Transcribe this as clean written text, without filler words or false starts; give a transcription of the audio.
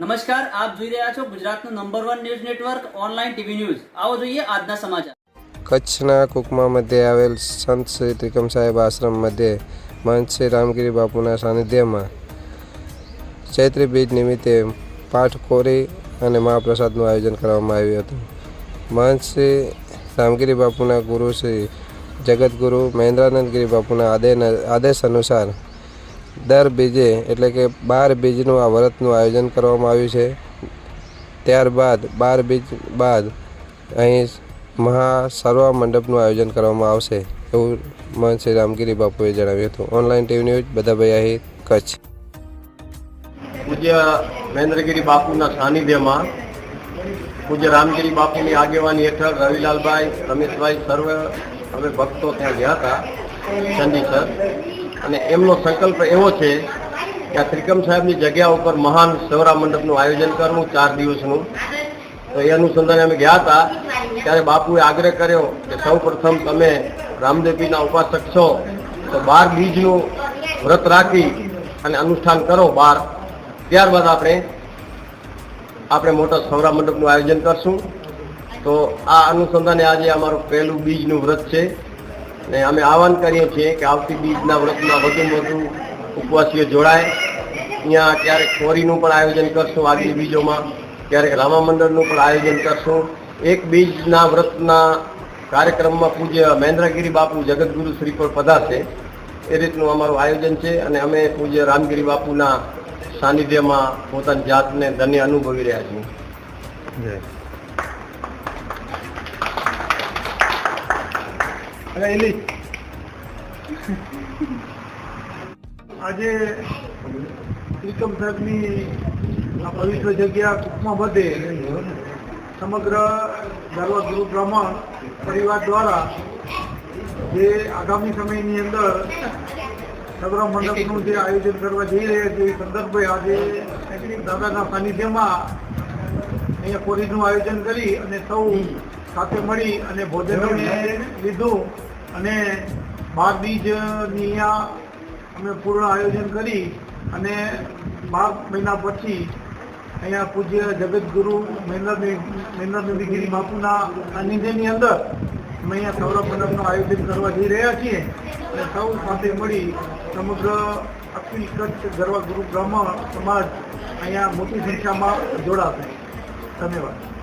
નમસ્કાર, આપ જોઈ રહ્યા છો ગુજરાતનું number 1 news network online TV news. આવો જોઈએ આજના સમાચાર। કચ્છના કુકમા મધ્યે આવેલ સંત શ્રી ત્રિકમ સાહેબ આશ્રમ મધ્યે મહંત શ્રી રામગીરી બાપુના સાનિધ્યમાં ચૈત્રી બીજ નિમિત્તે પાઠ કોરી અને મહાપ્રસાદનું આયોજન કરવામાં આવ્યું હતું। મહંત શ્રી રામગીરી બાપુના ગુરુ શ્રી જગતગુરુ મહેન્દ્રાનંદગીરી બાપુના આદેશ અનુસાર દર બીજે એટલે કે 12 બીજનું આ વ્રતનું આયોજન કરવામાં આવ્યું છે। ત્યારબાદ 12 બીજ બાદ અહીં મહાસર્વા મંડપનું આયોજન કરવામાં આવશે એવું મહંત શ્રી રામગીરી બાપુએ જણાવ્યું હતું। Online TV news Badhabhai Ahir, Kutch. પૂજ્ય મહેન્દ્રગીરી બાપુના સાનિધ્યમાં પૂજ્ય રામગીરી બાપુની આગેવાની હેઠળ રવિલાલભાઈ, રમેશભાઈ સર્વ અમે ભક્તો ત્યાં ગયા હતા ચંદીસર, અને એમનો સંકલ્પ એવો છે કે આ ત્રિકમ સાહેબની જગ્યા ઉપર મહાન સૌરા મંડપનું આયોજન કરવું 4 દિવસનું। તો એ અનુસંધાને અમે ગયા હતા ત્યારે બાપુએ આગ્રહ કર્યો કે સૌ પ્રથમ તમે રામદેવપીરના ઉપાસક છો તો 12 બીજનું વ્રત રાખી અને અનુષ્ઠાન કરો 12, ત્યારબાદ આપણે મોટા સૌરા મંડપનું આયોજન કરશું। તો આ અનુસંધાને આજે અમારું પહેલું બીજનું વ્રત છે ને અમે આહવાન કરીએ છીએ કે આવતી બીજના વ્રતમાં વધુમાં વધુ ઉપવાસીઓ જોડાય। અહીંયા ક્યારેક કોરીનું પણ આયોજન કરશું, આગલી બીજોમાં ક્યારેક રામા મંડળનું પણ આયોજન કરશું। એક બીજના વ્રતના કાર્યક્રમમાં પૂજ્ય મહેન્દ્રગીરી બાપુ જગતગુરુ શ્રી પર પધારશે, એ રીતનું અમારું આયોજન છે અને અમે પૂજ્ય રામગીરી બાપુના સાનિધ્યમાં પોતાની જાતને ધન્ય અનુભવી રહ્યા છીએ। આજે ત્રિકમ સાહેબની આ પવિત્ર જગ્યા કુકમા મધ્યે સમગ્ર ધર્મ ગુરુ બ્રાહ્મણ પરિવાર દ્વારા જે આગામી સમયની અંદર સૌરા મંડપનું જે આયોજન કરવા જઈ રહ્યા છે એ સંદર્ભે આજે દાદાના સાનિધ્યમાં અહીંયા કોરીનું આયોજન કરી અને સૌ સાથે મળી અને ભોજન લીધું અને 12 બીજની અહીંયા અમે પૂર્ણ આયોજન કરી અને 12 મહિના પછી અહીંયા પૂજ્ય જગતગુરુ મહેન્દ્રનંદગીરી બાપુના સાનિધ્યની અંદર અમે અહીંયા સૌરા મંડપનું આયોજન કરવા જઈ રહ્યા છીએ અને સૌ સાથે મળી સમગ્ર અખિલ કચ્છ ગરવા ગુરુ બ્રાહ્મણ સમાજ અહીંયા મોટી સંખ્યામાં જોડાશે। ધન્યવાદ।